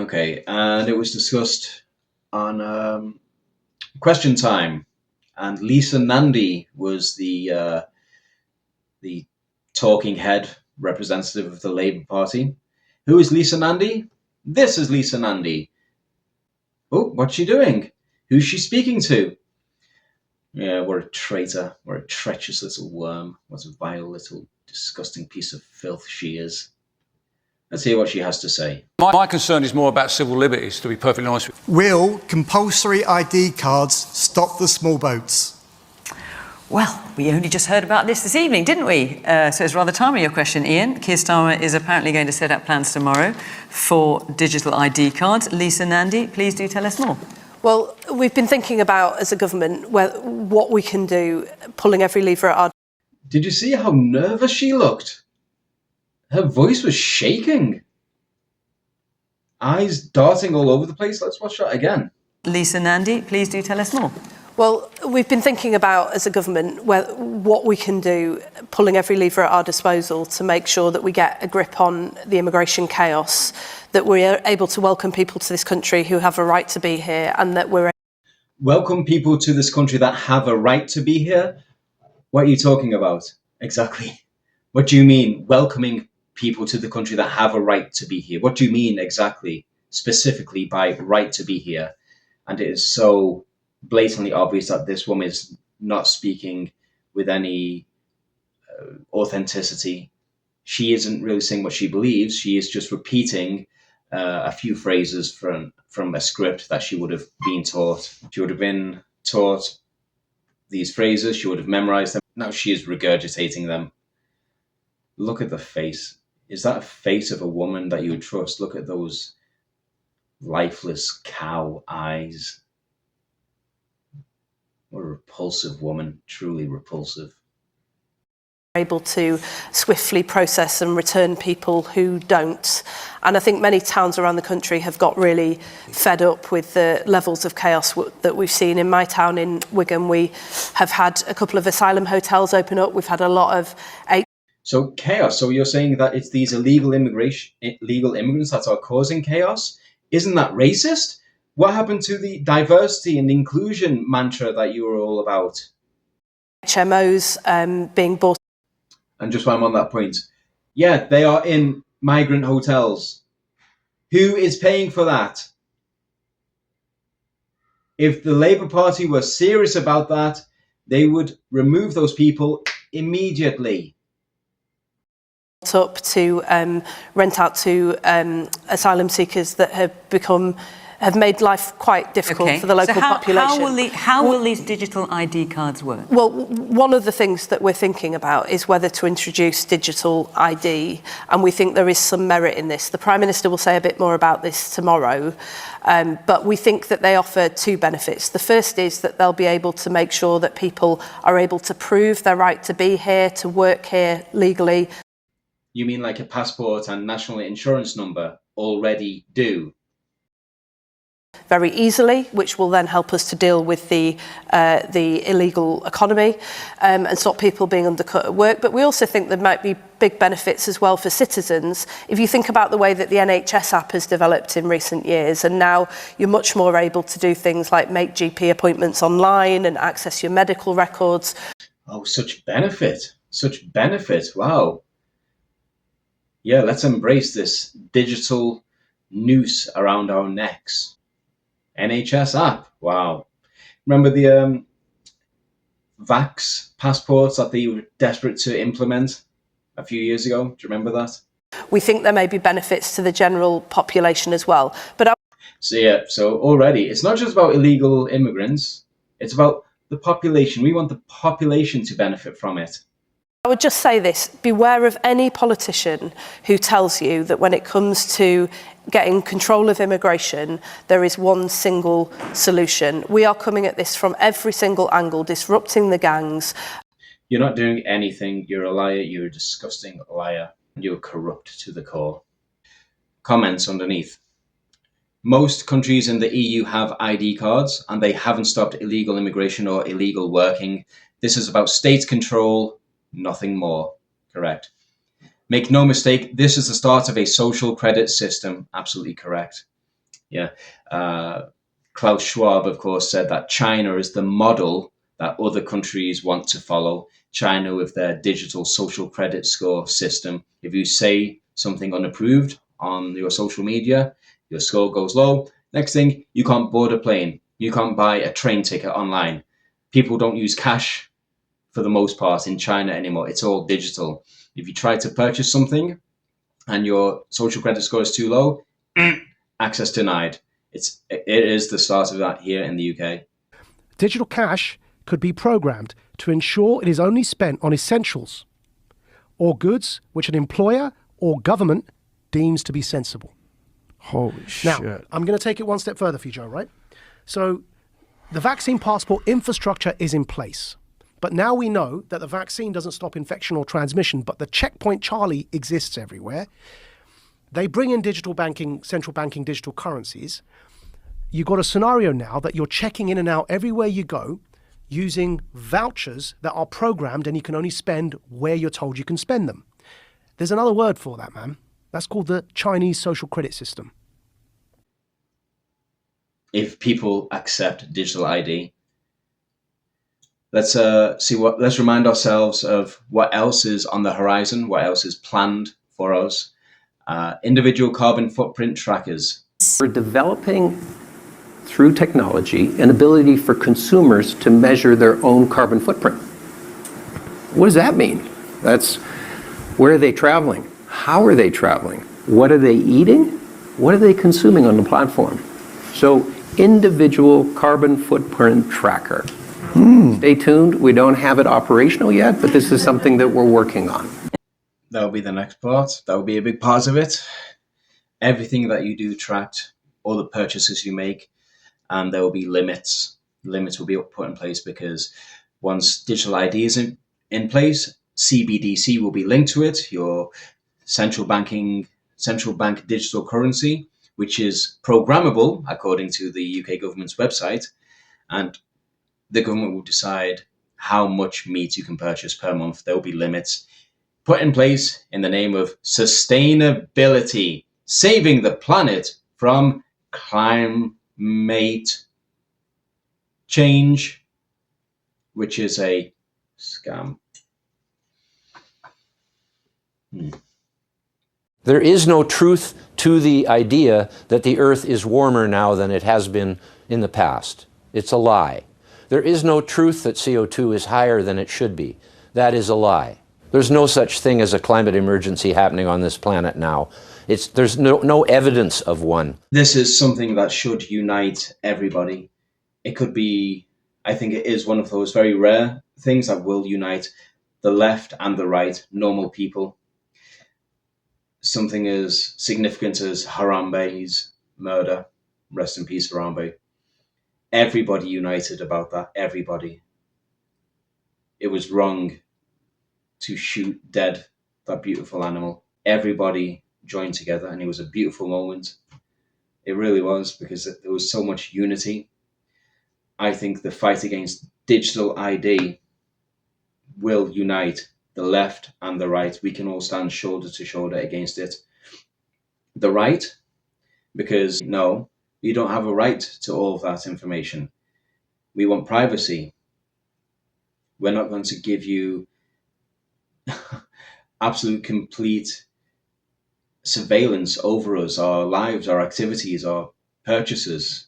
Okay, and it was discussed on Question Time, and Lisa Nandy was the talking head representative of the Labour Party. Who is Lisa Nandy? This is Lisa Nandy. Oh, what's she doing? Who's she speaking to? Yeah, what a traitor. What a treacherous little worm. What a vile little disgusting piece of filth she is. Let's hear what she has to say. My concern is more about civil liberties, to be perfectly honest with you. Will compulsory ID cards stop the small boats? Well, we only just heard about this evening, didn't we? So it's rather timely, your question, Ian. Keir Starmer is apparently going to set up plans tomorrow for digital ID cards. Lisa Nandy, please do tell us more. Well, we've been thinking about, as a government, what we can do, pulling every lever at our... Did you see how nervous she looked? Her voice was shaking. Eyes darting all over the place. Let's watch that again. Lisa Nandy, please do tell us more. Well, we've been thinking about, as a government, what we can do, pulling every lever at our disposal to make sure that we get a grip on the immigration chaos, that we're able to welcome people to this country who have a right to be here, and that we're... Welcome people to this country that have a right to be here? What are you talking about? Exactly. What do you mean, welcoming people to the country that have a right to be here? What do you mean exactly, specifically, by right to be here? And it is so blatantly obvious that this woman is not speaking with any authenticity. She isn't really saying what she believes. She is just repeating a few phrases from a script that she would have been taught. She would have been taught these phrases. She would have memorized them. Now she is regurgitating them. Look at the face. Is that a face of a woman that you would trust? Look at those lifeless cow eyes. What a repulsive woman, truly repulsive. Able to swiftly process and return people who don't. And I think many towns around the country have got really fed up with the levels of chaos that we've seen. In my town in Wigan, we have had a couple of asylum hotels open up. We've had a lot of... So chaos. So you're saying that it's these illegal immigrants that are causing chaos? Isn't that racist? What happened to the diversity and inclusion mantra that you were all about? HMOs being bought. And just while I'm on that point, yeah, they are in migrant hotels. Who is paying for that? If the Labour Party were serious about that, they would remove those people immediately. Up to rent out to asylum seekers that have made life quite difficult for the local population. How will these digital ID cards work? Well, one of the things that we're thinking about is whether to introduce digital ID, and we think there is some merit in this. The Prime Minister will say a bit more about this tomorrow, but we think that they offer two benefits. The first is that they'll be able to make sure that people are able to prove their right to be here, to work here legally. You mean like a passport and national insurance number already do? Very easily, which will then help us to deal with the illegal economy and stop people being undercut at work. But we also think there might be big benefits as well for citizens. If you think about the way that the NHS app has developed in recent years, and now you're much more able to do things like make GP appointments online and access your medical records. Oh, such benefit. Such benefit. Wow. Yeah, let's embrace this digital noose around our necks. NHS app. Wow. Remember the Vax passports that they were desperate to implement a few years ago? Do you remember that? We think there may be benefits to the general population as well. But so already, it's not just about illegal immigrants. It's about the population. We want the population to benefit from it. I would just say this, beware of any politician who tells you that when it comes to getting control of immigration, there is one single solution. We are coming at this from every single angle, disrupting the gangs. You're not doing anything. You're a liar. You're a disgusting liar. You're corrupt to the core. Comments underneath. Most countries in the EU have ID cards, and they haven't stopped illegal immigration or illegal working. This is about state control. Nothing more. Correct. Make no mistake, this is the start of a social credit system. Absolutely correct. Yeah. Uh, Klaus Schwab, of course, said that China is the model that other countries want to follow. China with their digital social credit score system. If you say something unapproved on your social media, your score goes low. Next thing, you can't board a plane. You can't buy a train ticket online. People don't use cash for the most part in China anymore. It's all digital. If you try to purchase something and your social credit score is too low, access denied. It is the start of that here in the UK. Digital cash could be programmed to ensure it is only spent on essentials or goods which an employer or government deems to be sensible. Holy shit. Now, I'm going to take it one step further for you, Joe, right? So the vaccine passport infrastructure is in place. But now we know that the vaccine doesn't stop infection or transmission, but the checkpoint Charlie exists everywhere. They bring in digital banking, central banking digital currencies. You've got a scenario now that you're checking in and out everywhere you go using vouchers that are programmed and you can only spend where you're told you can spend them. There's another word for that, man. That's called the Chinese social credit system. If people accept digital ID, let's remind ourselves of what else is on the horizon, what else is planned for us. Individual carbon footprint trackers. We're developing, through technology, an ability for consumers to measure their own carbon footprint. What does that mean? That's where are they traveling? How are they traveling? What are they eating? What are they consuming on the platform? So, individual carbon footprint tracker. Stay tuned. We don't have it operational yet, but this is something that we're working on. That'll be the next part. That will be a big part of it. Everything that you do tracked, all the purchases you make, and there will be limits. Limits will be put in place because once digital ID is in place, CBDC will be linked to it, your central bank digital currency, which is programmable according to the UK government's website, and the government will decide how much meat you can purchase per month. There will be limits put in place in the name of sustainability, saving the planet from climate change, which is a scam. There is no truth to the idea that the Earth is warmer now than it has been in the past. It's a lie. There is no truth that CO2 is higher than it should be. That is a lie. There's no such thing as a climate emergency happening on this planet now. There's no evidence of one. This is something that should unite everybody. It could be, I think it is one of those very rare things that will unite the left and the right, normal people. Something as significant as Harambe's murder, rest in peace Harambe. Everybody united about that, everybody. It was wrong to shoot dead that beautiful animal. Everybody joined together and it was a beautiful moment. It really was, because there was so much unity. I think the fight against digital ID will unite the left and the right. We can all stand shoulder to shoulder against it. The right, because no, you don't have a right to all of that information. We want privacy. We're not going to give you absolute complete surveillance over us, our lives, our activities, our purchases.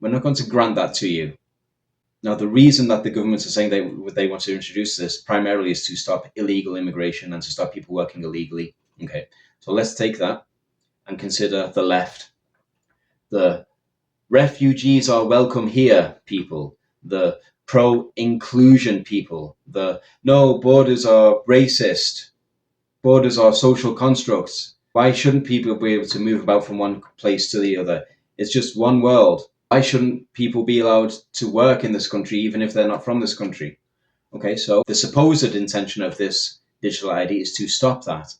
We're not going to grant that to you. Now, the reason that the governments are saying they want to introduce this primarily is to stop illegal immigration and to stop people working illegally. Okay, so let's take that and consider the left. The refugees are welcome here people, the pro-inclusion people, the no, borders are racist, borders are social constructs. Why shouldn't people be able to move about from one place to the other? It's just one world. Why shouldn't people be allowed to work in this country even if they're not from this country? Okay, so the supposed intention of this digital ID is to stop that.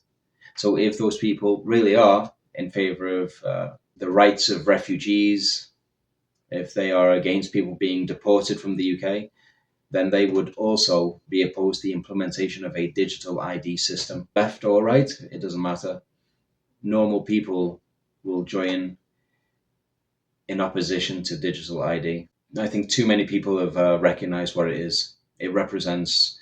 So if those people really are in favor of the rights of refugees, if they are against people being deported from the UK, then they would also be opposed to the implementation of a digital ID system. Left or right, it doesn't matter. Normal people will join in opposition to digital ID. I think too many people have recognized what it is. It represents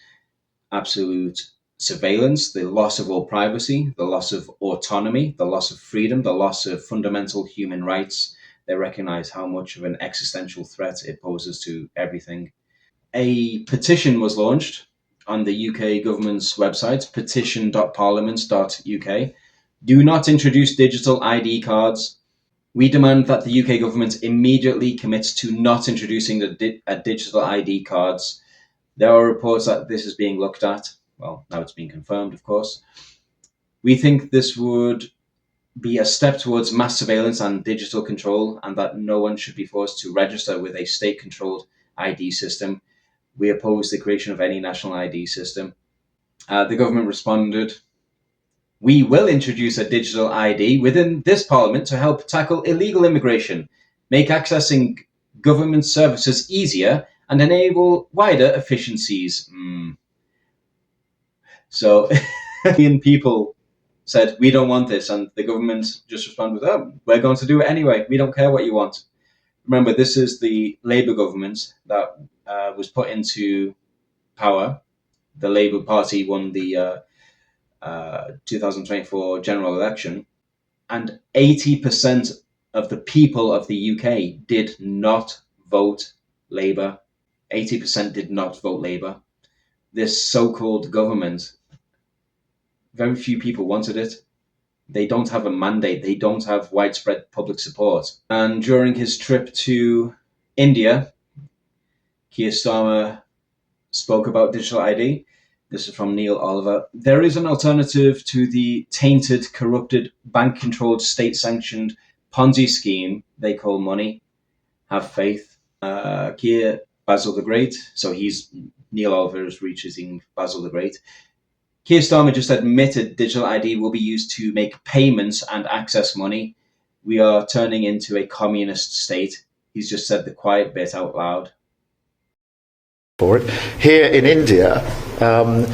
absolute surveillance, the loss of all privacy, the loss of autonomy, the loss of freedom, the loss of fundamental human rights. They recognize how much of an existential threat it poses to everything. A petition was launched on the UK government's website, petition.parliament.uk. Do not introduce digital ID cards. We demand that the UK government immediately commits to not introducing digital ID cards. There are reports that this is being looked at. Well, now it's been confirmed, of course. We think this would be a step towards mass surveillance and digital control, and that no one should be forced to register with a state-controlled ID system. We oppose the creation of any national ID system. The government responded, we will introduce a digital ID within this parliament to help tackle illegal immigration, make accessing government services easier, and enable wider efficiencies. So, million people said, we don't want this, and the government just responded with, oh, we're going to do it anyway. We don't care what you want. Remember, this is the Labour government that was put into power. The Labour Party won the 2024 general election, and 80% of the people of the UK did not vote Labour. 80% did not vote Labour. This so-called government, very few people wanted it. They don't have a mandate. They don't have widespread public support. And during his trip to India, Keir Starmer spoke about digital ID. This is from Neil Oliver. There is an alternative to the tainted, corrupted, bank-controlled, state-sanctioned Ponzi scheme they call money. Have faith. Keir Basil the Great. So Neil Oliver is reaching Basil the Great. Keir Starmer just admitted digital ID will be used to make payments and access money. We are turning into a communist state. He's just said the quiet bit out loud. For it. Here in India, I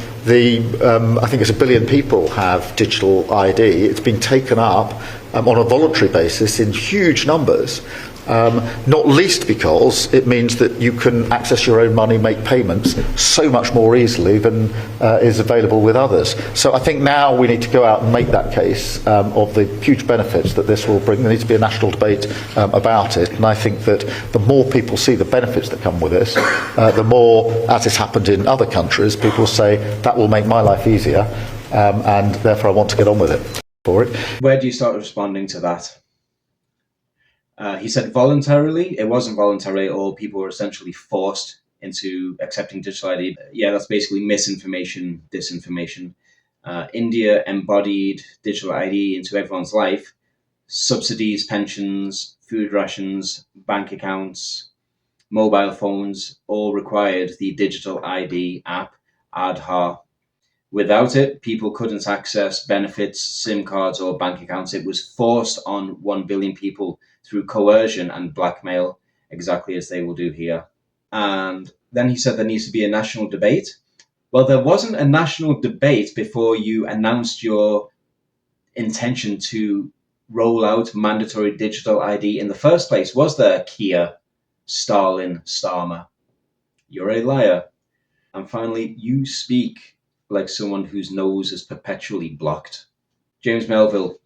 think it's 1 billion people have digital ID. It's been taken up on a voluntary basis in huge numbers, not least because it means that you can access your own money, make payments so much more easily than is available with others. So I think now we need to go out and make that case of the huge benefits that this will bring. There needs to be a national debate about it, and I think that the more people see the benefits that come with this, the more, as has happened in other countries, people say that will make my life easier, and therefore I want to get on with it. For it. Where do you start responding to that? He said voluntarily. It wasn't voluntary at all. People were essentially forced into accepting digital ID. Yeah, that's basically misinformation, disinformation. India embodied digital ID into everyone's life. Subsidies, pensions, food rations, bank accounts, mobile phones all required the digital ID app, Aadhaar. Without it, people couldn't access benefits, SIM cards, or bank accounts. It was forced on 1 billion people through coercion and blackmail, exactly as they will do here. And then he said there needs to be a national debate. Well, there wasn't a national debate before you announced your intention to roll out mandatory digital ID in the first place, was there, Keir Starmer? You're a liar. And finally, you speak like someone whose nose is perpetually blocked. James Melville.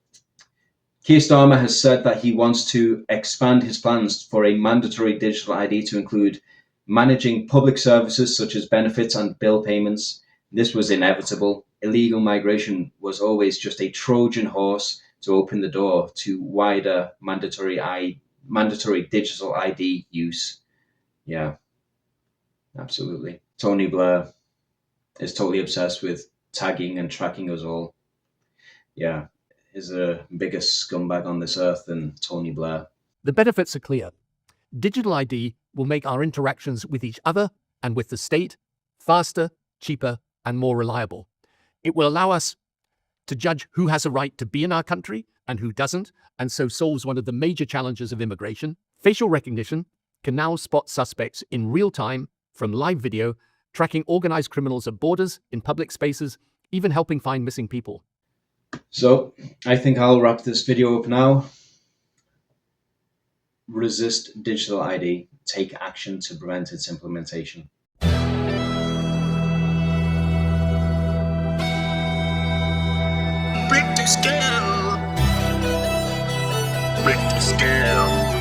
Keir Starmer has said that he wants to expand his plans for a mandatory digital ID to include managing public services such as benefits and bill payments. This was inevitable. Illegal migration was always just a Trojan horse to open the door to wider mandatory digital ID use. Yeah, absolutely. Tony Blair is totally obsessed with tagging and tracking us all. Yeah, is a bigger scumbag on this earth than Tony Blair. The benefits are clear. Digital ID will make our interactions with each other and with the state faster, cheaper, and more reliable. It will allow us to judge who has a right to be in our country and who doesn't, and so solves one of the major challenges of immigration. Facial recognition can now spot suspects in real time from live video, tracking organized criminals at borders, in public spaces, even helping find missing people. So I think I'll wrap this video up now. resist digital ID, take action to prevent its implementation. Break the scale.